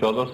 14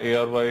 ARY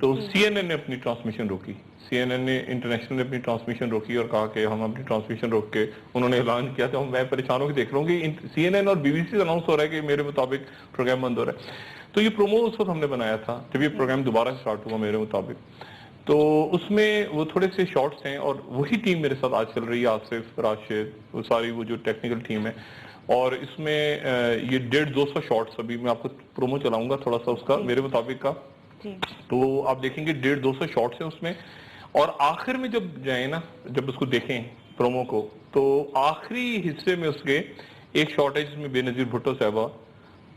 تو CNN نے اپنی ٹرانسمیشن روکی, CNN نے انٹرنیشنل نے اپنی ٹرانسمیشن روکی اور کہا کہ ہم اپنی ٹرانسمیشن روک کے, انہوں نے اعلان کیا تھا, میں پریشان ہو کے دیکھ رہا ہوں کہ CNN اور BBC سے اناؤنس ہو رہا ہے کہ میرے مطابق پروگرام بند ہو رہا ہے. تو یہ پرومو اس وقت ہم نے بنایا تھا جب یہ پروگرام دوبارہ سٹارٹ ہوا میرے مطابق. تو اس میں وہ تھوڑے سے شارٹس ہیں اور وہی ٹیم میرے ساتھ آج چل رہی ہے, آصف, راشد, وہ ساری وہ جو ٹیکنیکل ٹیم ہے, اور اس میں یہ 150-200 شارٹس ابھی میں آپ کو پرومو چلاؤں گا تھوڑا سا اس کا میرے مطابق کا. تو آپ دیکھیں گے 150-200 شارٹس ہیں اس میں, اور آخر میں جب جائیں نا, جب اس کو دیکھیں پرومو کو, تو آخری حصے میں اس کے ایک شارٹ ہے جس میں بے نظیر بھٹو صاحبہ,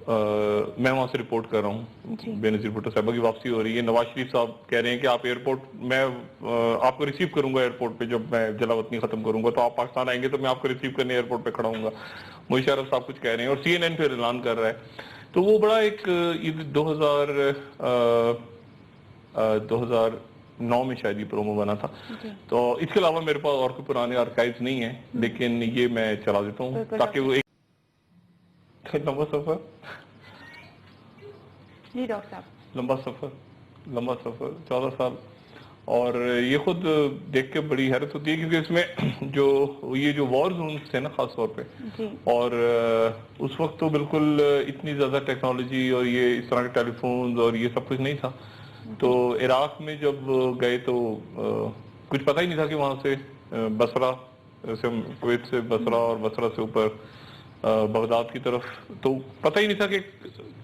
میں وہاں سے رپورٹ کر رہا ہوں, بے نظیر بھٹو صاحبہ کی واپسی ہو رہی ہے. نواز شریف صاحب کہہ رہے ہیں کہ آپ ایئرپورٹ, میں آپ کو ریسیو کروں گا ایئرپورٹ پہ جب میں جلا وطنی ختم کروں گا, تو آپ پاکستان آئیں گے تو میں آپ کو ریسیو کرنے ایئرپورٹ پہ کھڑا ہوں گا. مشرف صاحب کچھ کہہ رہے ہیں اور CNN پہ اعلان کر رہا ہے. تو وہ بڑا ایک 2009 میں شاید یہ پرومو بنا تھا. تو اس کے علاوہ میرے پاس اور کوئی پرانے آرکائیوز نہیں ہیں, لیکن یہ میں چلا دیتا ہوں تاکہ وہ ایک لمبا سفر, جی ڈاکٹر صاحب, لمبا سفر 14 سال, اور یہ خود دیکھ کے بڑی حیرت ہوتی ہے کیونکہ اس میں یہ جو وار زونز تھے نا خاص طور پہ, اور اس وقت تو بالکل اتنی زیادہ ٹیکنالوجی اور یہ اس طرح کے ٹیلی فونز اور یہ سب کچھ نہیں تھا. تو عراق میں جب گئے تو کچھ پتہ ہی نہیں تھا کہ وہاں سے بصرہ سے, کویت سے بصرہ اور بصرہ سے اوپر بغداد کی طرف, تو پتہ ہی نہیں تھا کہ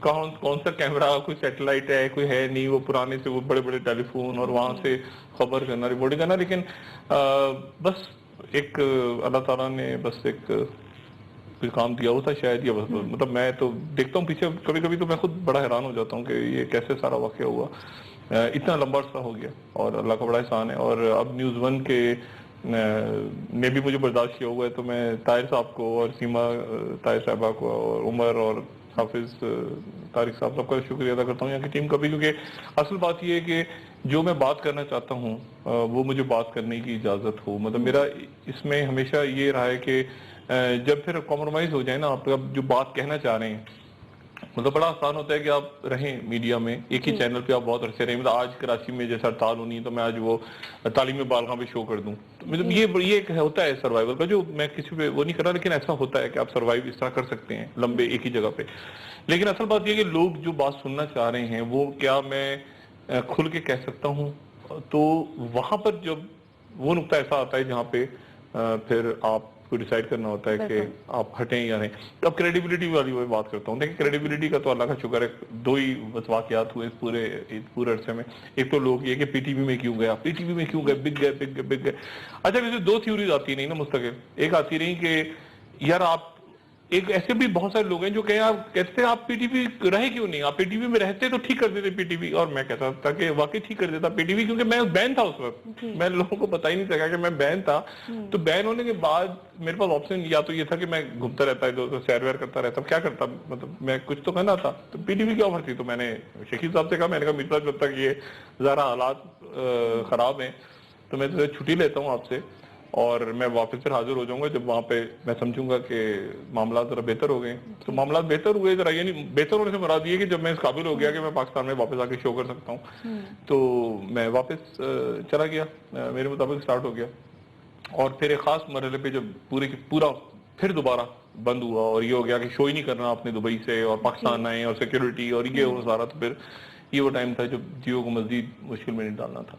کون سا کیمرہ, کوئی سیٹلائٹ ہے, کوئی ہے نہیں, وہ پرانے سے وہ بڑے بڑے ٹیلی فون, اور وہاں سے خبر کرنا, رپورٹنگ کرنا. لیکن بس ایک اللہ تعالیٰ نے بس ایک کوئی کام دیا ہوتا شاید, یا بس مطلب میں تو دیکھتا ہوں پیچھے کبھی کبھی تو میں خود بڑا حیران ہو جاتا ہوں کہ یہ کیسے سارا واقعہ ہوا, اتنا لمبا عرصہ ہو گیا, اور اللہ کا بڑا احسان ہے. اور اب نیوز 1 کے نے بھی مجھے برداشت کیا ہوا ہے, تو میں طاہر صاحب کو اور سیما طاہر صاحبہ کو اور عمر اور حافظ طارق صاحب سب کا شکریہ ادا کرتا ہوں یہاں کی ٹیم کا بھی, کیونکہ اصل بات یہ ہے کہ جو میں بات کرنا چاہتا ہوں وہ مجھے بات کرنے کی اجازت ہو. مطلب میرا اس میں ہمیشہ یہ رہا ہے کہ جب پھر کمپرومائز ہو جائے نا, آپ جو بات کہنا چاہ رہے ہیں, مطلب بڑا آسان ہوتا ہے کہ آپ رہیں میڈیا میں ایک ہی چینل پہ, آپ بہت عرصے رہیں. مطلب آج کراچی میں جیسا ہڑتال ہونی ہے تو میں آج وہ تعلیم بالغاں پہ شو کر دوں, مطلب یہ ایک ہوتا ہے سروائیول کا, جو میں کسی پہ وہ نہیں کر رہا, لیکن ایسا ہوتا ہے کہ آپ سروائیو اس طرح کر سکتے ہیں لمبے ایک ہی جگہ پہ. لیکن اصل بات یہ کہ لوگ جو بات سننا چاہ رہے ہیں وہ کیا میں کھل کے کہہ سکتا ہوں, تو وہاں پر جب وہ نقطہ ایسا آتا ہے جہاں پہ پھر آپ کو ڈیسائیڈ کرنا ہوتا ہے کہ آپ ہٹیں یا نہیں. اب کریڈیبلٹی والی وہ بات کرتا ہوں. دیکھیں کریڈیبلٹی کا تو اللہ کا شکر ہے, 2 ہی واقعات ہوئے اس پورے عرصے میں. ایک تو لوگ یہ کہ پی ٹی وی میں کیوں گیا, بک گئے. اچھا ویسے 2 تھیوریز آتی نہیں نا مستقل. ایک آتی رہی کہ یار آپ, ایک ایسے بھی بہت سارے لوگ ہیں جو کہتے ہیں آپ پی ٹی وی رہے کیوں نہیں, آپ پی ٹی وی میں رہتے تو ٹھیک کر دیتے پی ٹی وی. اور میں کہتا تھا کہ واقعی ٹھیک کر دیتا پی ٹی وی, کیونکہ میں بین تھا اس وقت, میں لوگوں کو پتہ ہی نہیں چلا کہ میں بین تھا. تو بین ہونے کے بعد میرے پاس آپشن یا تو یہ تھا کہ میں گھومتا رہتا, سیر ویر کرتا رہتا, کیا کرتا, مطلب میں کچھ تو کرنا تھا. تو پی ٹی وی کیا بھرتی, تو میں نے شکیل صاحب سے کہا, میں نے کہا میرا جب تک یہ ذرا حالات خراب ہیں تو میں چھٹی لیتا ہوں آپ سے, اور میں واپس پھر حاضر ہو جاؤں گا جب وہاں پہ میں سمجھوں گا کہ معاملات ذرا بہتر ہو گئے. تو معاملات بہتر ہوئے ذرا, یعنی بہتر ہونے سے مراد یہ کہ جب میں اس قابل ہو گیا کہ میں پاکستان میں واپس آ کے شو کر سکتا ہوں, تو میں واپس چلا گیا, میرے مطابق سٹارٹ ہو گیا. اور پھر ایک خاص مرحلے پہ جب پورا پھر دوبارہ بند ہوا اور یہ ہو گیا کہ شو ہی نہیں کرنا آپ نے دبئی سے, اور پاکستان آئے اور سیکیورٹی اور یہ ہو سارا, تو پھر یہ وہ ٹائم تھا جب جیو کو مزید مشکل میں نہیں ڈالنا تھا.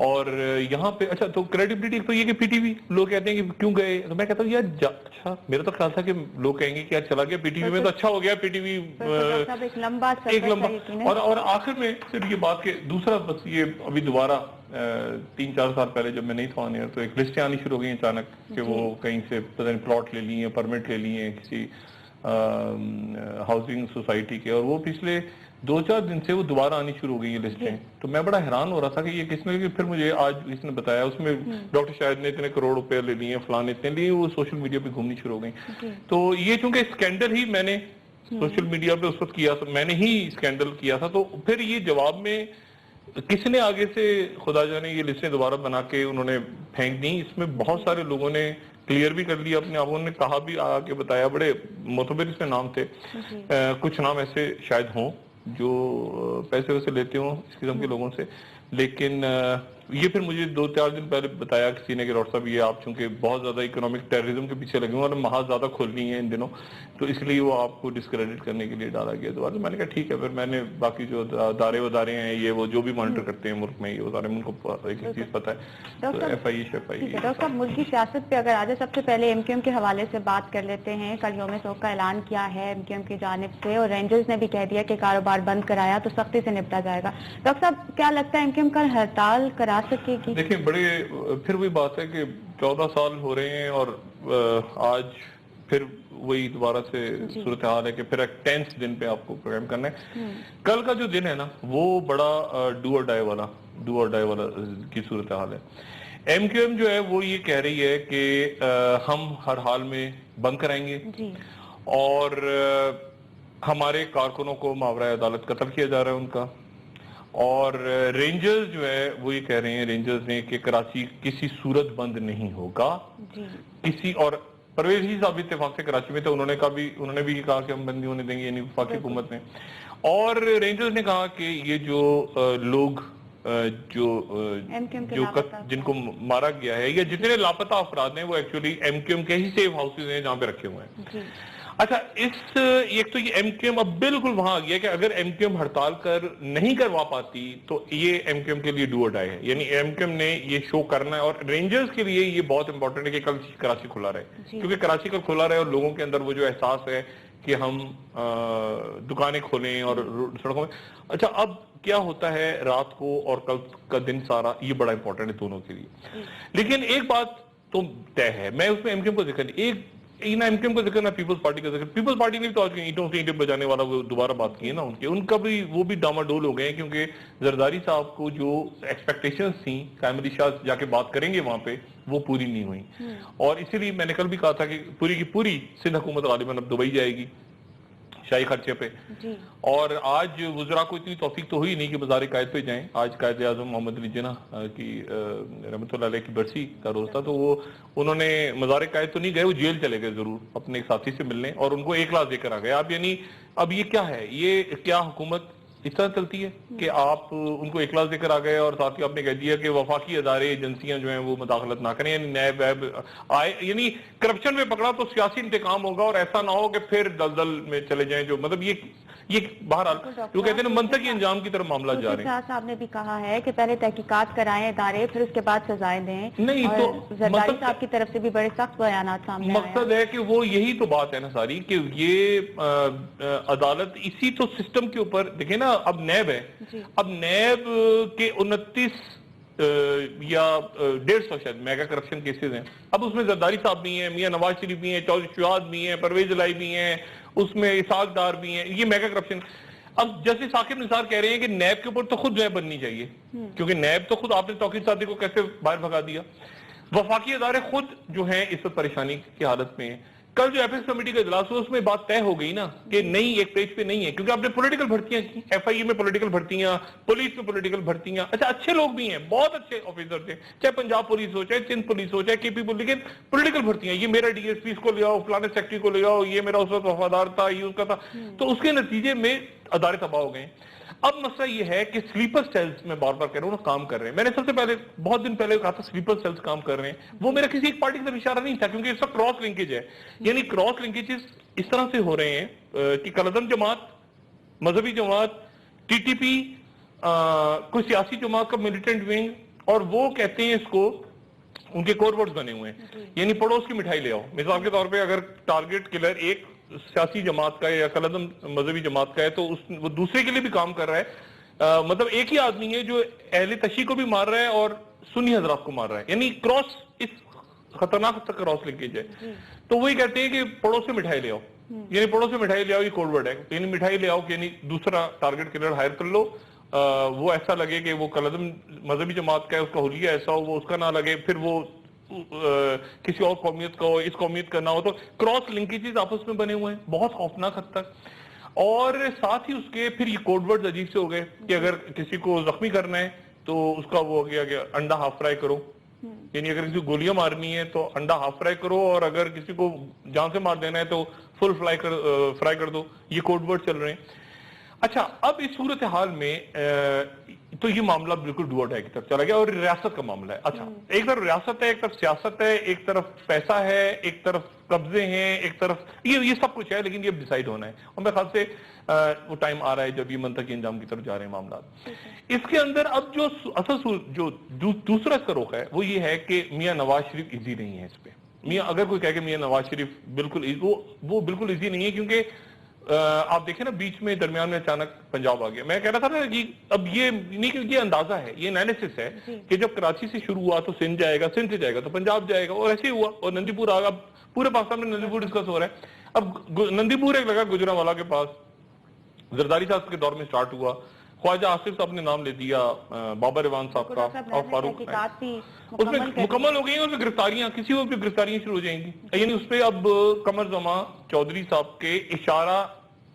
اور یہاں پہ اچھا تو کریڈیبلٹی تو یہ کہ پی ٹی وی لوگ کہتے ہیں کہ کیوں گئے, تو میں کہتا ہوں یار اچھا میرا تو خیال تھا کہ لوگ کہیں گے کہ یار چلا گیا پی ٹی وی میں تو اچھا ہو گیا, پی ٹی وی ایک لمبا اور آخر میں صرف یہ بات کہ دوسرا بس یہ ابھی دوبارہ 3-4 سال پہلے جب میں نہیں تھا آن ایئر تو ایک لسٹیں آنی شروع ہو گئی اچانک کہ وہ کہیں سے پتہ نہیں پلاٹ لے لیے, پرمٹ لے لیے کسی ہاؤسنگ سوسائٹی کے, اور وہ پچھلے 2-4 دن سے وہ دوبارہ آنی شروع ہو گئی یہ لسٹیں. تو میں بڑا حیران ہو رہا تھا کہ یہ کس نے, پھر مجھے آج اس نے بتایا اس میں ڈاکٹر شاہد نے اتنے کروڑ روپے لے لیے, فلان اتنے لیے, وہ سوشل میڈیا پہ گھومنی شروع ہو گئی. تو یہ چونکہ اسکینڈل ہی میں نے سوشل میڈیا پہ اس وقت کیا تھا, میں نے ہی اسکینڈل کیا تھا, تو پھر یہ جواب میں کس نے آگے سے خدا جانے یہ لسٹیں دوبارہ بنا کے انہوں نے پھینک دی. اس میں بہت سارے لوگوں نے کلیئر بھی کر لیا اپنے آپ, انہوں نے کہا بھی آ کے بتایا, بڑے معتبر اس میں نام تھے, کچھ نام ایسے شاید ہوں جو پیسے ویسے لیتے ہوں اس قسم کے لوگوں سے. لیکن یہ پھر مجھے 2-4 دن پہلے بتایا کسی نے کہ ڈاکٹر صاحب یہ آپ چونکہ بہت زیادہ اکنامک ٹیررزم کے پیچھے لگے ہوئے اور محاذ زیادہ کھولنی ہے ان دنوں, تو اس لیے وہ آپ کو ڈسکریڈٹ کرنے کے لیے ڈالا گیا. تو میں نے کہا ٹھیک ہے. پھر میں نے باقی جو ادارے ہیں یہ وہ جو بھی مانیٹر کرتے ہیں ملک میں, یہ ادارے ان کو ایک چیز پتہ ہے, تو ایف آئی ڈاکٹر صاحب ملک کی سیاست پہ اگر آج سب سے پہلے ایم کیو ایم کے حوالے سے بات کر لیتے ہیں. کل یوم سوگ کا اعلان کیا ہے ایم کیو ایم کی جانب سے, اور رینجرز نے بھی کہہ دیا کہ کاروبار بند کرایا تو سختی سے نپٹا جائے گا. ڈاکٹر صاحب کیا لگتا ہے ایم کیو ایم کل ہڑتال کرا سکے گی؟ دیکھیں بڑے پھر وہی بات ہے کہ 14 سال ہو رہے ہیں اور آج پھر وہی دوبارہ سے صورتحال ہے کہ پھر ایک 10 دن پہ آپ کو پروگرام کرنا ہے. کل کا جو دن ہے نا وہ بڑا ڈو اور ڈائی والا کی صورتحال ہے. ایم کیو ایم جو ہے وہ یہ کہہ رہی ہے کہ ہم ہر حال میں بند کرائیں گے اور ہمارے کارکنوں کو ماورائے عدالت قتل کیا جا رہا ہے ان کا. اور رینجرز جو ہے وہ یہ کہہ رہے ہیں رینجرز نے کہ کراچی کسی صورت بند نہیں ہوگا کسی. اور پرویز ہی صاحب اتفاق سے کراچی میں تھے, انہوں نے بھی یہ کہا کہ ہم بندی ہونے دیں گے, یعنی وفاقی حکومت نے. اور رینجرز نے کہا کہ یہ جو لوگ جن کو مارا گیا ہے یا جتنے لاپتہ افراد ہیں وہ ایکچولی ایم کیو ایم کے ہی سیف ہاؤسز ہیں جہاں پہ رکھے ہوئے ہیں. اچھا ایک تو یہ ایم کیو ایم اب بالکل وہاں آ گیا کہ اگر ایم کیو ایم ہڑتال نہیں کروا پاتی تو یہ ایم کیو ایم کے لیے ڈو اور ڈائی ہے, یعنی ایم کیو ایم نے یہ شو کرنا ہے. اور رینجرز کے لیے یہ بہت امپورٹنٹ ہے کہ کل کراچی کھلا رہے, کیونکہ کراچی کل کھلا رہے اور لوگوں کے اندر وہ جو احساس ہے کہ ہم دکانیں کھولیں اور سڑکوں میں. اچھا اب کیا ہوتا ہے رات کو اور کل کا دن سارا, یہ بڑا امپورٹنٹ ہے دونوں کے لیے. لیکن ایک بات تو طے ہے, میں اس میں ایم کیو ایم کو ذکر نہیں, ایک ایم کیو ایم کا ذکر نہ پیپلز پارٹی کا ذکر. پیپلز پارٹی نے بھی تو آج اینٹوں سے اینٹیں بجانے والا وہ دوبارہ بات کی ہے نا, ان کا بھی وہ بھی ڈاماڈول ہو گئے ہیں کیونکہ زرداری صاحب کو جو ایکسپیکٹیشنز تھیں کیمری شاہ جا کے بات کریں گے وہاں پہ وہ پوری نہیں ہوئی. اور اسی لیے میں نے کل بھی کہا تھا کہ پوری کی پوری سندھ حکومت غالباً اب دبئی جائے گی شاہی خرچے پہ. اور آج وزراء کو اتنی توفیق تو ہوئی نہیں کہ مزار قائد پہ جائیں. آج قائد اعظم محمد علی جناح کی رحمۃ اللہ علیہ کی برسی کا روز تھا, تو وہ انہوں نے مزار قائد تو نہیں گئے, وہ جیل چلے گئے ضرور اپنے ایک ساتھی سے ملنے, اور ان کو ایک لاکھ دے کر آ گئے. اب یعنی اب یہ کیا ہے, یہ کیا حکومت اس طرح چلتی ہے کہ آپ ان کو ایک کلاس دے کر آ گئے اور ساتھ ہی آپ نے کہہ دیا کہ وفاقی ادارے ایجنسیاں جو ہیں وہ مداخلت نہ کریں, یعنی نیب ویب آئے, یعنی کرپشن میں پکڑا تو سیاسی انتقام ہوگا اور ایسا نہ ہو کہ پھر دلدل میں چلے جائیں. جو مطلب یہ بہرحال جو کہتے ہیں منطقی انجام کی طرف معاملہ جا رہے ہیں. صاحب نے بھی کہا ہے کہ پہلے تحقیقات کرائیں ادارے, پھر اس کے بعد سزائیں دیں. نہیں تو زرداری صاحب کی طرف سے بھی بڑے سخت بیانات سامنے آئے. مقصد ہے کہ وہ یہی تو بات ہے نا ساری, کہ یہ عدالت اسی تو سسٹم کے اوپر دیکھیں نا. اب نیب ہے, اب نیب کے 29 یا 150 شاید میگا کرپشن کیسز ہیں. اب اس میں زرداری صاحب بھی ہیں, میاں نواز شریف بھی ہیں, چودھری شہاد بھی ہیں, پرویز الہی بھی ہیں, اس میں اسحاق ڈار بھی ہیں, یہ میگا کرپشن. اب جسٹس ثاقب نثار کہہ رہے ہیں کہ نیب کے اوپر تو خود نیب بننی چاہیے, کیونکہ نیب تو خود آپ نے توقیر صادق کو کیسے باہر بھگا دیا. وفاقی ادارے خود جو ہیں اس وقت پریشانی کی حالت میں ہیں. کل جو ایپکس کمیٹی کا اجلاس ہوا اس میں بات طے ہو گئی نا کہ نہیں, ایک پیج پہ نہیں ہے, کیونکہ آپ نے پولیٹیکل بھرتیاں کی, ایف آئی اے میں پولیٹیکل بھرتیاں, پولیس میں پولیٹیکل بھرتیاں. اچھا اچھے لوگ بھی ہیں, بہت اچھے آفیسر تھے, چاہے پنجاب پولیس ہو, چاہے سندھ پولیس ہو, چاہے کے پی پولیس, لیکن پولیٹیکل بھرتیاں, یہ میرا ڈی ایس پی اس کو لے آؤ, فلانے سیکٹری کو لے آؤ, یہ میرا اس وقت وفادار تھا, یہ اس کا تھا. تو اس کے نتیجے میں ادارے تباہ ہو گئے. اب مسئلہ یہ ہے کہ سلیپر سیلز میں بار بار کہہ رہا ہوں کام کر رہے ہیں. میں نے سب سے پہلے بہت دن پہلے کہا تھا سلیپر سیلز کام کر رہے ہیں, وہ میرا کسی ایک پارٹی کی طرف اشارہ نہیں تھا, کیونکہ اس کا کراس لنکیج ہے. یعنی کراس لنکیجز اس طرح سے ہو رہے ہیں کہ کلعدم جماعت, مذہبی جماعت, ٹی ٹی پی, کوئی سیاسی جماعت کا ملیٹنٹ ونگ, اور وہ کہتے ہیں اس کو ان کے کور ورڈز بنے ہوئے ہیں, یعنی پڑوس کی مٹھائی لے آؤ. مثال کے طور پہ اگر ٹارگٹ کلر ایک سیاسی جماعت کا یا کلعدم مذہبی جماعت کا ہے تو وہ دوسرے کے لیے بھی کام کر رہا ہے. مطلب ایک ہی آدمی ہے جو اہل تشیع کو بھی مار رہا ہے اور سنی حضرات کو مار رہا ہے, یعنی کراس, اس خطرناک کراس لنکیج ہے. تو وہی کہتے ہیں کہ پڑوس سے مٹھائی لے آؤ, یعنی پڑوس سے مٹھائی لے آؤ, یہ کوڈ ورڈ ہے. یعنی مٹھائی لے آؤ کہ یعنی دوسرا ٹارگٹ کلر ہائر کر لو, وہ ایسا لگے کہ وہ کلعدم مذہبی جماعت کا ہے, اس کا حلیہ ایسا ہو, وہ اس کا نہ لگے, پھر وہ کسی اور قومیت کا ہو, اس قومیت کا نہ ہو. تو کراس لنکیجز آپس میں بنے ہوئے ہیں بہت خوفناک حد تک. اور ساتھ ہی اس کے پھر یہ کوڈ ورڈز عجیب سے ہو گئے کہ اگر کسی کو زخمی کرنا ہے تو اس کا وہ ہو گیا کہ انڈا ہاف فرائی کرو, یعنی اگر کسی کو گولیاں مارنی ہے تو انڈا ہاف فرائی کرو, اور اگر کسی کو جان سے مار دینا ہے تو فل فرائی کر دو. یہ کوڈ ورڈ چل رہے ہیں. اچھا اب اس صورتحال میں تو یہ معاملہ بالکل ڈو اور ڈائی کی طرف چلا گیا اور ریاست کا معاملہ ہے. اچھا ایک طرف ریاست ہے، ایک طرف سیاست ہے، ایک طرف پیسہ ہے، ایک طرف قبضے ہیں، ایک طرف یہ سب کچھ ہے، لیکن یہ ڈیسائیڈ ہونا ہے اور میرے خیال سے وہ ٹائم آ رہا ہے جب یہ منطقی انجام کی طرف جا رہے ہیں معاملات. اس کے اندر اب جو اصل جو دوسرا اس کا رخ ہے وہ یہ ہے کہ میاں نواز شریف ایزی نہیں ہے اس پہ. میاں اگر کوئی کہے کہ میاں نواز شریف بالکل وہ بالکل ایزی نہیں ہے، کیونکہ آپ دیکھیں نا بیچ میں درمیان میں اچانک پنجاب آ گیا. میں کہہ رہا تھا نا کہ اب یہ نہیں کہ یہ اندازہ ہے، یہ انالیسس ہے کہ جب کراچی سے شروع ہوا تو سندھ جائے گا، سندھ سے جائے گا تو پنجاب جائے گا، اور ایسے ہی ہوا اور نندی پور آ گیا. اب پورے پاکستان میں نندی پور ڈسکس ہو رہا ہے. اب نندی پور ایک لگا گجرانوالہ کے پاس، زرداری صاحب کے دور میں سٹارٹ ہوا، خواجہ آصف صاحب نے نام لے دیا بابر ایوان صاحب کا اور فاروق، اس میں مکمل ہو گئی ہیں. اس میں گرفتاریاں کسی وقت بھی گرفتاریاں شروع ہو جائیں گی. یعنی اس پہ اب قمر زمان چودھری صاحب کے اشارہ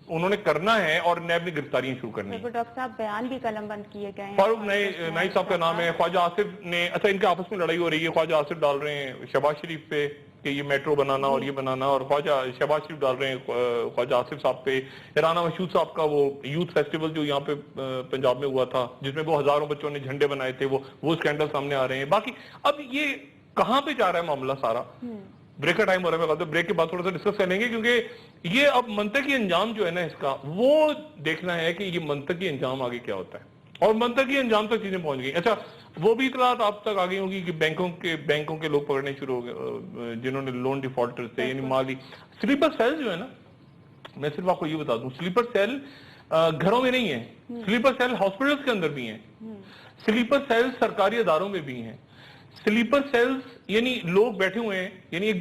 انہوں نے کرنا ہے اور نیب نے گرفتاریاں شروع کرنی ہے. ڈاکٹر صاحب بیان بھی قلم بند کیے گئے ہیں. فاروق نائی صاحب کا نام ہے. خواجہ آصف نے، اچھا ان کے آپس میں لڑائی ہو رہی ہے، خواجہ آصف ڈال رہے ہیں شہباز شریف پہ کہ یہ میٹرو بنانا اور یہ بنانا، اور خواجہ شہباز شریف ڈال رہے ہیں خواجہ آصف صاحب پہ. رانا مشہود صاحب کا وہ یوتھ فیسٹیول جو یہاں پہ پنجاب میں ہوا تھا جس میں وہ ہزاروں بچوں نے جھنڈے بنائے تھے، وہ اسکینڈل سامنے آ رہے ہیں. باقی اب یہ کہاں پہ جا رہا ہے معاملہ سارا؟ بریک کا ٹائم ہو رہا ہے، میں بریک کے بعد تھوڑا سا ڈسکس کریں گے، کیونکہ یہ اب منطقی انجام جو ہے نا اس کا وہ دیکھنا ہے کہ یہ منطقی انجام آگے کیا ہوتا ہے، اور منطقی انجام تک چیزیں پہنچ گئی. اچھا وہ بھی اطلاعات آپ تک آ گئی ہوگی کہ بینکوں کے لوگ پکڑنے شروع ہو گئے جنہوں نے لون ڈیفالٹر تھے، یعنی مالی سلیپر سیل جو ہے نا. میں صرف آپ کو یہ بتا دوں سلیپر سیل گھروں میں نہیں ہے، سلیپر سیل ہاسپٹلز کے اندر بھی ہیں، سلیپر سیل سرکاری اداروں میں بھی ہیں. سلیپر سیلز یعنی لوگ بیٹھے ہوئے ہیں، یعنی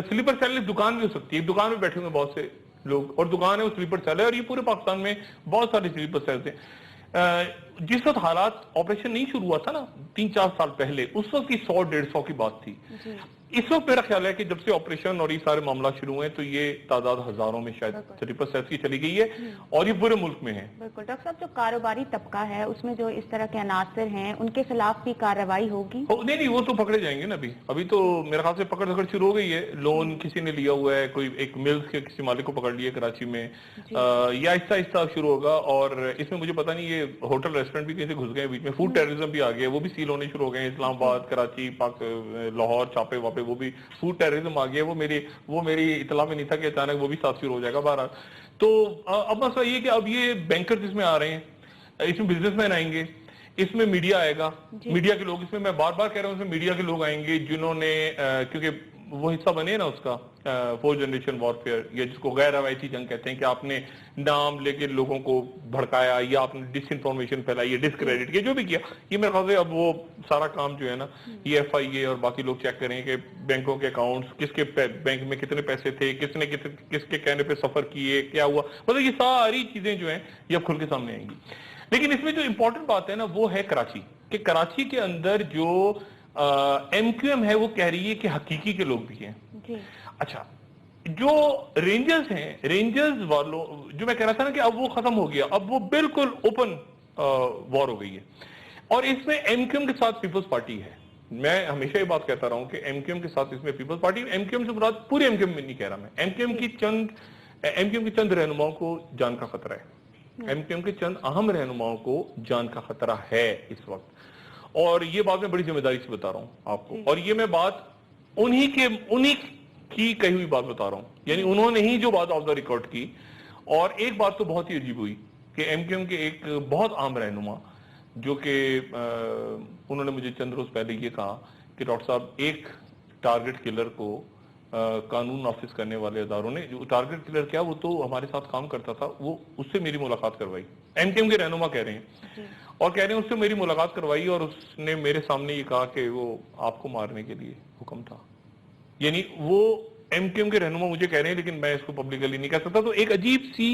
سلیپر سیل ایک دکان بھی ہو سکتی ہے، ایک دکان میں بیٹھے ہوئے بہت سے لوگ اور دکان ہے وہ سلیپر سیل ہے. اور یہ پورے پاکستان میں بہت سارے سلیپر سیلز ہیں. جس وقت حالات آپریشن نہیں شروع ہوا تھا نا 3-4 سال پہلے، اس وقت کی 100-150 کی بات تھی. اس وقت میرا خیال ہے کہ جب سے آپریشن اور یہ سارے معاملات شروع ہوئے تو یہ تعداد ہزاروں میں شاید سلیپر سیلز کی چلی گئی ہے اور یہ پورے ملک میں ہے. بالکل ڈاکٹر صاحب، جو کاروباری طبقہ ہے اس میں جو اس طرح کے عناصر ہیں ان کے خلاف بھی کارروائی ہوگی؟ نہیں وہ تو پکڑے جائیں گے نا. ابھی تو میرے خیال سے پکڑ دھکڑ شروع ہو گئی ہے. لون کسی نے لیا ہوا ہے، کوئی ایک ملز کے کسی مالک کو پکڑ لیا کراچی میں، یہ آہستہ آہستہ شروع ہوگا. اور اس میں مجھے پتہ نہیں یہ ہوٹل ریسٹورینٹ بھی کہیں سے گھس گئے بیچ میں، فوڈ ٹیررزم بھی آ گیا، وہ بھی سیل ہونے شروع ہو گئے. اسلام آباد، کراچی، لاہور چھاپے واپے وہ بھی فوڈ ٹیررزم آ گیا. وہ میری اطلاع میں نہیں تھا کہ اچانک وہ بھی ساتھ شروع ہو جائے گا. بہرحال تو اب مسئلہ یہ کہ اب یہ بینکر اس میں آ رہے ہیں، اس میں بزنس مین آئیں گے، اس میں میڈیا آئے گا، میڈیا کے لوگ اس میں بار بار کہہ رہا ہوں اس میں میڈیا کے لوگ آئیں گے جنہوں نے کیونکہ وہ حصہ بنے نا اس کا 4 جنریشن وارفیئر، یا جس کو غیر روایتی جنگ کہتے ہیں، کہ آپ نے نام لے کے لوگوں کو بھڑکایا یا آپ نے ڈس انفارمیشن پھیلائی یا ڈسکریڈٹ کیا، جو بھی کیا. یہ میرے خیال سے اب وہ سارا کام جو ہے نا یہ ایف آئی اے اور باقی لوگ چیک کریں کہ بینکوں کے اکاؤنٹس، کس کے بینک میں کتنے پیسے تھے، کس نے کس کے کہنے پہ سفر کیے، کیا ہوا، مطلب یہ ساری چیزیں جو ہیں یہ اب کھل کے سامنے آئیں گی. لیکن اس میں جو امپورٹنٹ بات ہے نا وہ ہے کراچی، کہ کراچی کے اندر جو ایم کیو ایم ہے وہ کہہ رہی ہے کہ حقیقی کے لوگ بھی ہیں. اچھا جو رینجرز ہیں، رینجرز والوں جو میں کہہ رہا تھا نا کہ اب وہ ختم ہو گیا، اب وہ بالکل اوپن وار ہو گئی ہے. اور اس میں ایم کیو ایم کے ساتھ پیپلز پارٹی ہے. میں ہمیشہ یہ بات کہتا رہا ہوں کہ ایم کیو ایم کے ساتھ اس میں Peoples Party, M Q M سے مراد پورے ایم کیو ایم میں نہیں کہہ رہا میں، ایم کیو ایم کی چند رہنماؤں کو جان کا خطرہ ہے. ایم کیو ایم کے چند اہم رہنماؤں کو جان کا خطرہ ہے اس وقت، اور یہ بات میں بڑی ذمہ داری سے بتا رہا ہوں آپ کو. اور یہ میں بات انہی کی کہی ہوئی بات بتا رہا ہوں، یعنی انہوں نے ہی جو بات آف دا ریکارڈ کی. اور ایک بات تو بہت ہی عجیب ہوئی کہ ایم کیو ایم کے ایک بہت عام رہنما جو کہ انہوں نے مجھے چند روز پہلے یہ کہا کہ ڈاکٹر صاحب ایک ٹارگٹ کلر کو قانون نافذ کرنے والے اداروں نے، جو ٹارگٹ کلر کیا وہ تو ہمارے ساتھ کام کرتا تھا، وہ اس سے میری ملاقات کروائی. ایم کیو ایم کے رہنما کہہ رہے ہیں اور کہہ رہے ہیں اس سے میری ملاقات کروائی اور اس نے میرے سامنے یہ کہا کہ وہ آپ کو مارنے کے لیے حکم تھا. یعنی وہ ایم کیو ایم کے رہنما مجھے کہہ رہے ہیں، لیکن میں اس کو پبلکلی نہیں کہہ سکتا. تو ایک عجیب سی،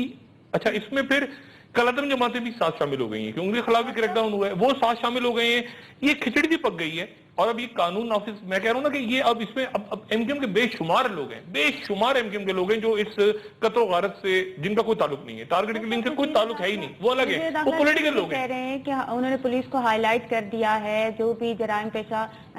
اچھا اس میں پھر کلعدم جماعتیں بھی ساتھ شامل ہو گئی ہیں کہ ان کے خلاف بھی کریک ڈاؤن ہوا ہے، وہ ساتھ شامل ہو گئے ہیں. یہ کھچڑی بھی پک گئی ہے. اور اب یہ قانون نافذ، میں کہہ رہا ہوں نا کہ یہ اب اس میں اب ایم کیو ایم کے بے شمار لوگ ہیں، بے شمار ایم کیو ایم کے لوگ ہیں جو اس قتل و غارت سے جن کا کوئی تعلق نہیں ہے، ٹارگٹ کلنگ سے کوئی تعلق ہے ہی نہیں، وہ الگ ہے، وہ پولیٹیکل لوگ ہیں. کہہ رہے ہیں کہ انہوں نے پولیس کو ہائی لائٹ کر دیا ہے جو بھی جرائم پیشہ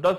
10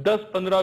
10, 15,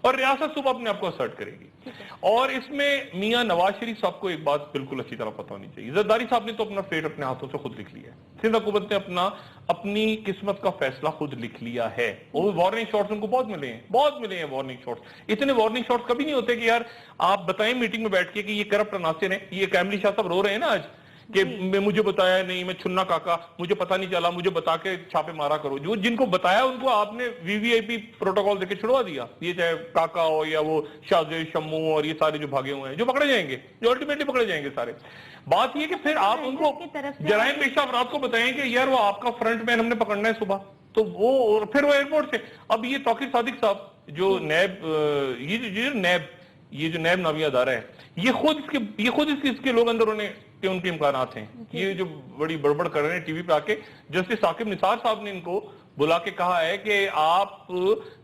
اور ریاست صبح اپنے آپ کو اسرٹ کرے گی. اور اس میں میاں نواز شریف صاحب کو ایک بات بالکل اچھی طرح پتہ ہونی چاہیے, زرداری صاحب نے تو اپنا فیٹ اپنے ہاتھوں سے خود لکھ لیا ہے, سندھ حکومت نے اپنی قسمت کا فیصلہ خود لکھ لیا ہے. وہ وارننگ شاٹس ان کو بہت ملے ہیں وارننگ شاٹس. اتنے وارننگ شاٹس کبھی نہیں ہوتے کہ یار آپ بتائیں میٹنگ میں بیٹھ کے کہ یہ کرپٹ عناصر ہیں. یہ کیملی شاہ صاحب رو رہے ہیں نا آج کہ مجھے بتایا نہیں, میں چھنا کاکا, مجھے پتہ نہیں چلا, مجھے بتا کے چھاپے مارا کرو. جو جن کو بتایا ان کو آپ نے وی وی آئی پی پروٹوکال دے کے چھڑوا دیا. یہ چاہے کاکا ہو یا وہ شاہزیب شمو اور یہ سارے جو بھاگے ہوئے ہیں, جو پکڑے جائیں گے, جو الٹیمیٹلی پکڑے جائیں گے سارے. بات یہ کہ پھر آپ ان کو جرائم پیشہ افراد کو بتائیں کہ یار وہ آپ کا فرنٹ مین ہم نے پکڑنا ہے صبح, تو وہ پھر وہ ایئرپورٹ سے. اب یہ توقیر صادق صاحب جو نیب, یہ جو نیب نامی ادارہ ہے, یہ خود اس کے لوگ اندر انہیں کہ ان کے امکانات ہیں. یہ جو بڑی بڑبڑ کر رہے ہیں ٹی وی پہ آ کے, جسٹس ثاقب نثار صاحب نے ان کو بلا کے کہا ہے کہ آپ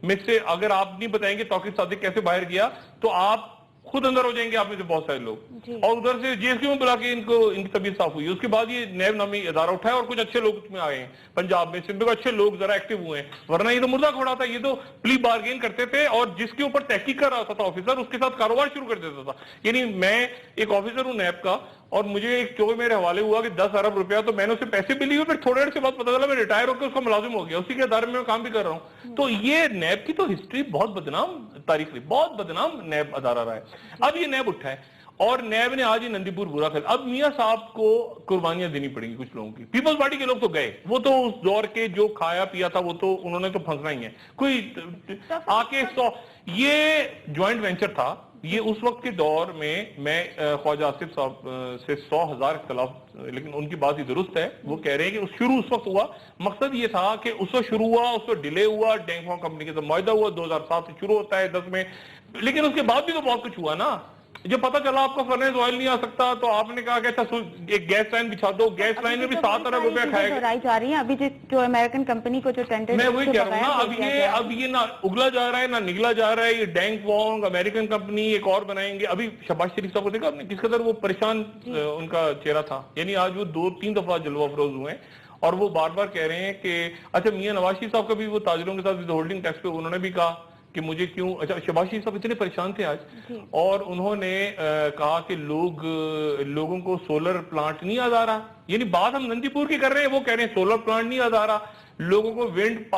میں سے اگر آپ نہیں بتائیں گے توقیر صادق کیسے باہر گیا تو آپ خود اندر ہو جائیں گے, آپ میں سے بہت سارے لوگ. اور ادھر سے جی ایس کیو میں بلا کے ان کی طبیعت صاف ہوئی. اس کے بعد یہ نیب نامی ادارہ اٹھایا اور کچھ اچھے لوگ اس میں آئے ہیں, پنجاب میں سندھ میں اچھے لوگ ذرا ایکٹیو ہوئے ہیں, ورنہ یہ تو مردہ کھوڑا تھا. یہ تو پلی بارگین کرتے تھے اور جس کے اوپر تحقیق کر رہا تھا آفیسر, اس کے ساتھ کاروبار شروع کر دیتا تھا. یعنی میں ایک آفیسر ہوں نیب کا, اور مجھے ایک چوبے میرے حوالے ہوا کہ 10 ارب روپیہ, تو میں نے اسے پیسے بھی لیے, پھر تھوڑے دیر سے بعد پتہ چلا میں ریٹائر ہو کے اس کا ملازم ہو گیا, اسی کے ادارے میں کام بھی کر رہا ہوں. تو یہ نیب کی تو ہسٹری بہت بدنام تاریخ رہی, بہت بدنام نیب ادارہ رہا ہے. اب یہ نیب اٹھا ہے اور نیب نے آج ہی نندی پور برا کھیلا. اب میاں صاحب کو قربانیاں دینی پڑیں گی کچھ لوگوں کی. پیپلز پارٹی کے لوگ تو گئے, وہ تو اس دور کے جو کھایا پیا تھا وہ تو انہوں نے تو پھنسنا ہی ہے. کوئی آ کے یہ جوائنٹ وینچر تھا. یہ اس وقت کے دور میں خواجہ آصف صاحب سے 100,000 اختلاف, لیکن ان کی بات ہی درست ہے. وہ کہہ رہے ہیں کہ شروع اس وقت ہوا, مقصد یہ تھا کہ اس وقت شروع ہوا, اس وقت ڈیلے ہوا, ڈینگ فارم کمپنی کے ساتھ معاہدہ ہوا, 2007 سے شروع ہوتا ہے 10 میں, لیکن اس کے بعد بھی تو بہت کچھ ہوا نا. جب پتہ چلا آپ کا فرنیس آئل نہیں آ سکتا تو آپ نے کہا کہ اچھا ایک گیس لائن بچھا دو. گیس لائن میں بھی 7 ارب روپیہ کھائے گا جا رہی ہیں ابھی جو امریکن کمپنی کو جو ٹینڈر, میں وہی کہہ رہا ہوں نا. اب یہ نہ اگلا جا رہا ہے نہ نگلا جا رہا ہے. یہ ڈینگ وانگ امریکن کمپنی ایک اور بنائیں گے. ابھی شہباز شریف صاحب کو دیکھا آپ نے کس قدر وہ پریشان ان کا چہرہ تھا. یعنی آج وہ 2-3 دفعہ جلوہ افروز ہوئے ہیں اور وہ بار بار کہہ رہے ہیں کہ اچھا میاں نواز شریف صاحب کا بھی وہ تاجروں کے ساتھ ہولڈنگ ٹیکس پہ انہوں نے بھی کہا کہ مجھے کیوں. اچھا شہباز شریف صاحب اتنے پریشان تھے آج, اور انہوں نے کہا کہ لوگوں کو سولر پلانٹ نہیں یاد آ رہا. یعنی بات ہم نندی پور کی کر رہے ہیں, وہ کہہ رہے ہیں سولر پلانٹ نہیں یاد آ رہا لوگوں کو, ونڈ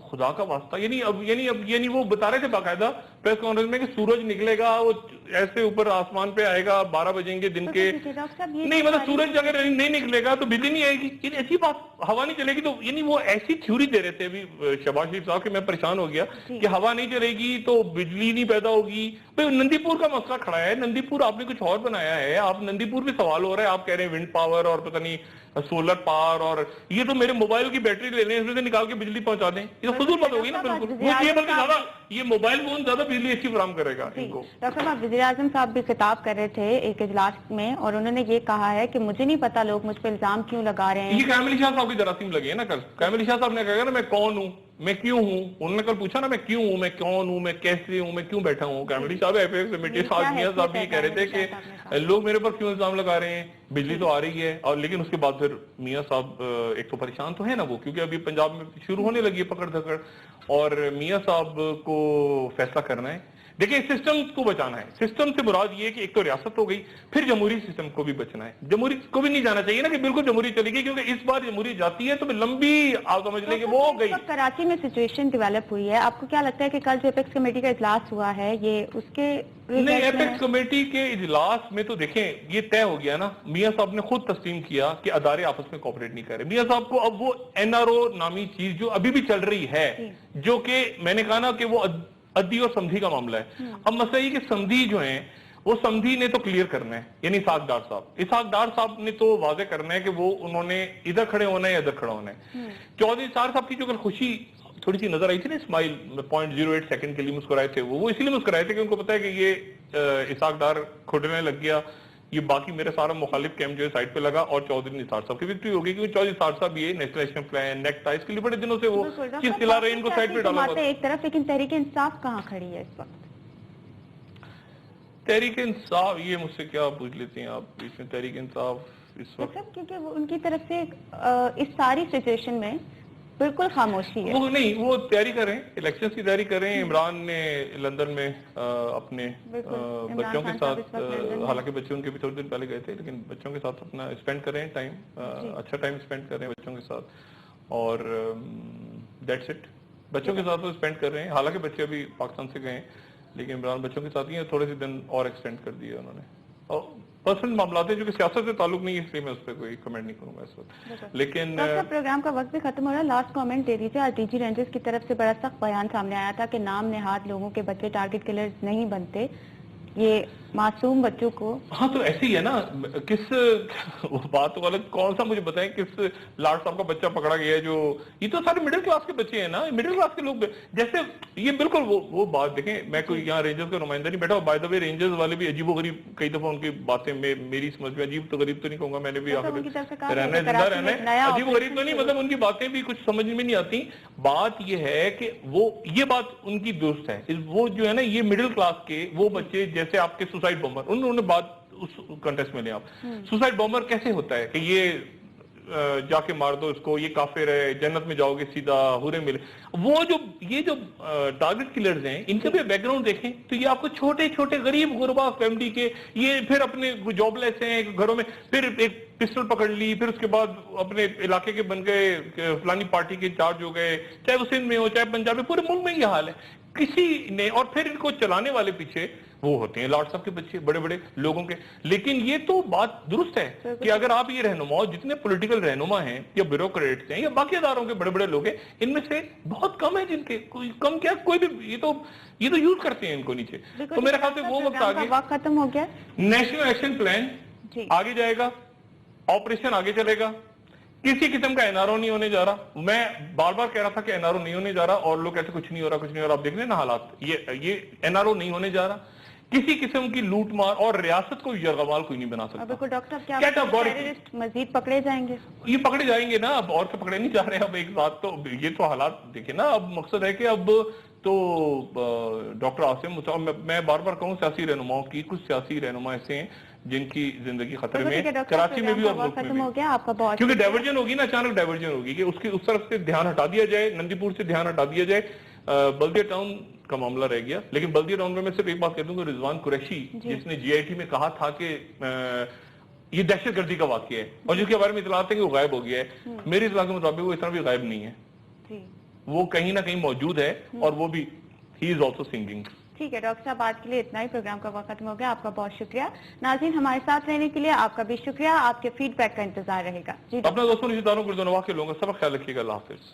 خدا کا واسطہ. یعنی وہ بتا رہے تھے باقاعدہ پریس کانفرنس میں کہ سورج نکلے گا, وہ ایسے اوپر آسمان پہ آئے گا 12 بجیں گے دن کے. نہیں مطلب سورج اگر نہیں نکلے گا تو بجلی نہیں آئے گی. یعنی ایسی بات, ہوا نہیں چلے گی. تو یعنی وہ ایسی تھیوری دے رہے تھے ابھی شہباز شریف صاحب کہ میں پریشان ہو گیا کہ ہوا نہیں چلے گی تو بجلی نہیں پیدا ہوگی. نندی پور کا مسئلہ کھڑا ہے. نندی پور آپ نے کچھ اور بنایا ہے. آپ نندی پور بھی سوال ہو رہا ہے, آپ کہہ رہے ہیں ونڈ پاور اور پتہ نہیں سولر پاور, اور یہ تو میرے موبائل کی بیٹری لے لیں, اس میں سے نکال کے بجلی پہنچا دیں. یہ تو فضول بات ہوگی نا. بالکل بلکہ زیادہ یہ موبائل فون زیادہ بجلی اچھی فراہم کرے گا ان کو. ڈاکٹر صاحب وزیر اعظم صاحب بھی خطاب کر رہے تھے ایک اجلاس میں, اور انہوں نے یہ کہا ہے کہ مجھے نہیں پتا لوگ مجھ پہ الزام کیوں لگا رہے ہیں. یہ کیملی شاہ صاحب کی جراثیم لگے ہیں نا کل. کیملی شاہ صاحب نے کہا نا میں کون ہوں, میں کیوں ہوں. انہوں نے کل پوچھا نا میں کیوں ہوں, میں کون ہوں, میں کیسے ہوں, میں کیوں بیٹھا ہوں. کیملی صاحب میاں صاحب بھی کہہ رہے تھے کہ لوگ میرے پر کیوں الزام لگا رہے ہیں, بجلی تو آ رہی ہے. اور لیکن اس کے بعد پھر میاں صاحب ایک تو پریشان تو ہے نا وہ, کیونکہ ابھی پنجاب میں شروع ہونے لگی ہے پکڑ دھکڑ, اور میاں صاحب کو فیصلہ کرنا ہے. دیکھیں سسٹم کو بچانا ہے. سسٹم سے مراد یہ ہے کہ ایک تو ریاست ہو گئی, پھر جمہوری سسٹم کو بھی بچنا ہے. جمہوری کو بھی نہیں جانا چاہیے نا کہ بالکل جمہوری چلے گی, کیونکہ اس بار جمہوری جاتی ہے تو لمبی آپ سمجھ لیں کہ وہ ہو گئی. کراچی میں سچویشن ڈیولپ ہوئی ہے, آپ کو کیا لگتا ہے کہ کل جو ایپیکس کمیٹی کا اجلاس ہوا ہے یہ اس کے نہیں, ایپیکس کمیٹی کے اجلاس میں تو دیکھیں یہ طے ہو گیا نا. میاں صاحب نے خود تسلیم کیا کہ ادارے آپس میں کوآپریٹ نہیں کر رہے. میاں صاحب کو اب وہ NRO نامی چیز جو ابھی بھی چل رہی ہے, جو کہ میں نے کہا نا کہ وہ عدی اور سمدھی کا معاملہ ہے. اب مسئلہ یہ کہ سمدھی جو ہیں وہ سمدھی نے تو کلیئر کرنا ہے, یعنی اسحاق ڈار صاحب نے تو واضح کرنا ہے کہ وہ انہوں نے ادھر کھڑے ہونا ہے یا ادھر کھڑا ہونا ہے. چودھری نثار صاحب کی جو کل خوشی تھوڑی سی نظر آئی تھی نا, اسمائل 0.08 سیکنڈ کے لیے مسکرائے تھے, وہ اسی لیے مسکرائے تھے کہ ان کو پتا ہے کہ یہ اسحاق ڈار کھڑنے لگ گیا, یہ باقی میرا سارا مخالف کیمپ جو ہے سائٹ پہ لگا, اور چودھری نثار صاحب کی وکٹری ہوگی, کیونکہ چودھری نثار صاحب یہ نیشنل ایکشن پلان نیکٹا اس کے لیے بڑے دنوں سے وہ چیز کھلا رہے ہیں, ان کو سائٹ پہ ڈالا ہوا ایک طرف. لیکن تحریک انصاف کہاں کھڑی ہے اس وقت؟ تحریک انصاف یہ مجھ سے کیا پوچھ لیتے ہیں آپ, اس میں تحریک انصاف اس وقت کیونکہ ان کی طرف سے اس ساری سچویشن میں بالکل خاموشی ہے. وہ نہیں، وہ تیاری کر رہے ہیں، الیکشنز کی تیاری کر رہے ہیں. عمران نے لندن میں اپنے بچوں کے ساتھ، حالانکہ بچے ان کے بھی تھوڑے دن پہلے گئے تھے، لیکن بچوں کے ساتھ اپنا اسپینڈ کر رہے ہیں ٹائم، اچھا ٹائم اسپینڈ کر رہے ہیں بچوں کے ساتھ، اور دیٹس اٹ. بچوں کے ساتھ وہ اسپینڈ کر رہے ہیں. حالانکہ بچے ابھی پاکستان سے گئے ہیں، لیکن عمران بچوں کے ساتھ ہی ہیں. تھوڑے سے دن اور ایکسٹینڈ کر دیے انہوں نے. اور پرسنل معاملات ہیں جو کہ سیاست سے تعلق نہیں ہے، اس لیے میں اس پہ کوئی کمنٹ نہیں کروں گا اس وقت. لیکن پروگرام کا وقت بھی ختم ہو رہا ہے. لاسٹ کامنٹ دے دیجیے. آج ڈی جی رینجرز کی طرف سے بڑا سخت بیان سامنے آیا تھا کہ نام نہاد لوگوں کے بچے ٹارگٹ کلرز نہیں بنتے، یہ معصوم بچوں کو. ہاں تو ایسے ہی ہے نا، کس بات غلط، کون سا مجھے بتائیں کس لاٹ صاحب کا بچہ پکڑا گیا ہے جو، یہ تو سارے مڈل کلاس کے بچے ہیں نا، مڈل کلاس کے لوگ. جیسے یہ بالکل وہ بات دیکھیں، میں کوئی یہاں رینجرز کا نمائندہ نہیں بیٹھا. بائی دا وے رینجرز والے بھی عجیب و غریب کئی دفعہ ان کی باتیں میری سمجھ میں، عجیب تو غریب تو نہیں کہوں گا، میں نے بھی رہنا ہے، زندہ رہنا ہے، عجیب و غریب تو نہیں، مطلب ان کی باتیں بھی کچھ سمجھ میں نہیں آتی. بات یہ ہے کہ وہ یہ بات ان کی درست ہے. وہ جو ہے نا، یہ مڈل کلاس کے وہ بچے جیسے آپ کے سوسائڈ بمبر، انہوں نے بات اس کنٹیکسٹ میں لیں آپ. سوسائڈ بمبر کیسے ہوتا ہے کہ یہ جا کے مار دو اس کو، یہ کافر ہے، جنت میں جاؤ گے سیدھا، حوریں ملے. وہ جو یہ جو ٹارگٹ کلرز ہیں، ان کا بھی بیک گراؤنڈ دیکھیں تو یہ آپ کو چھوٹے چھوٹے غریب غربا فیملی کے، یہ پھر اپنے جاب لیس ہیں گھروں میں، پھر ایک پسٹل پکڑ لی، پھر اس کے بعد اپنے علاقے کے بن گئے، فلانی پارٹی کے انچارج ہو گئے، چاہے وہ سندھ میں ہو چاہے پنجاب میں، پورے ملک میں یہ حال ہے. کسی نے، اور پھر ان کو چلانے والے پیچھے وہ ہوتے ہیں لاٹ صاحب کے بچے، بڑے بڑے لوگوں کے. لیکن یہ تو بات درست ہے کہ اگر آپ یہ رہنما، جتنے پولیٹیکل رہنما ہیں یا بیوروکریٹس ہیں یا باقی اداروں کے بڑے بڑے لوگ ہیں، ان میں سے بہت کم ہیں جن کے، کوئی کم کیا، کوئی بھی، یہ تو یوز کرتے ہیں ان کو نیچے. تو میرے خیال سے وہ وقت آگے، وقت ختم ہو گیا. نیشنل ایکشن پلان آگے جائے گا، آپریشن آگے چلے گا. کسی قسم کا این آر او نہیں ہونے جا رہا. میں بار بار کہہ رہا تھا کہ این آر او نہیں ہونے جا رہا، اور لوگ کہتے کچھ نہیں ہو رہا، کچھ نہیں ہو رہا. آپ دیکھ لیں نا حالات، یہ این آر او نہیں ہونے جا رہا. کسی قسم کی لوٹ مار، اور ریاست کو یرغمال کوئی نہیں بنا سکتا. بالکل ڈاکٹر صاحب، کیا ٹیررسٹ مزید پکڑے جائیں گے؟ یہ پکڑے جائیں گے نا، اب اور سے پکڑے نہیں جا رہے. اب ایک بات تو یہ تو حالات دیکھیں نا. اب مقصد ہے کہ اب تو ڈاکٹر عاصم، میں بار بار کہوں سیاسی رہنماؤں کی، کچھ سیاسی رہنما ایسے ہیں جن کی زندگی خطرے میں، کراچی میں بھی اور ملک میں بھی، کیونکہ ڈائیورجن ہوگی نا، اچانک ڈائیورجن ہوگی کہ اس طرف سے دھیان ہٹا دیا جائے، نندی پور سے دھیان ہٹا دیا جائے. بلدیہ ٹاؤن کا معاملہ رہ گیا. لیکن بلدیہ ٹاؤن میں صرف ایک بات کہہ دوں کہ رضوان قریشی جس نے جی آئی ٹی میں کہا تھا کہ یہ دہشت گردی کا واقعہ ہے، اور جس کے بارے میں اطلاعات ہیں کہ وہ غائب ہو گیا ہے، میری اطلاع کے مطابق وہ اتنا بھی غائب نہیں ہے، وہ کہیں نہ کہیں موجود ہے، اور وہ بھی ہی از آلسو سنگنگ. ٹھیک ہے ڈاکٹر صاحب، آج کے لیے اتنا ہی. پروگرام کا وقت ختم ہو گیا. آپ کا بہت شکریہ. ناظرین، ہمارے ساتھ رہنے کے لیے آپ کا بھی شکریہ. آپ کے فیڈ بیک کا انتظار رہے گا. اپنے دوستوں رشتہ داروں کو کے لوگوں کا سب خیال رکھیے گا. اللہ حافظ.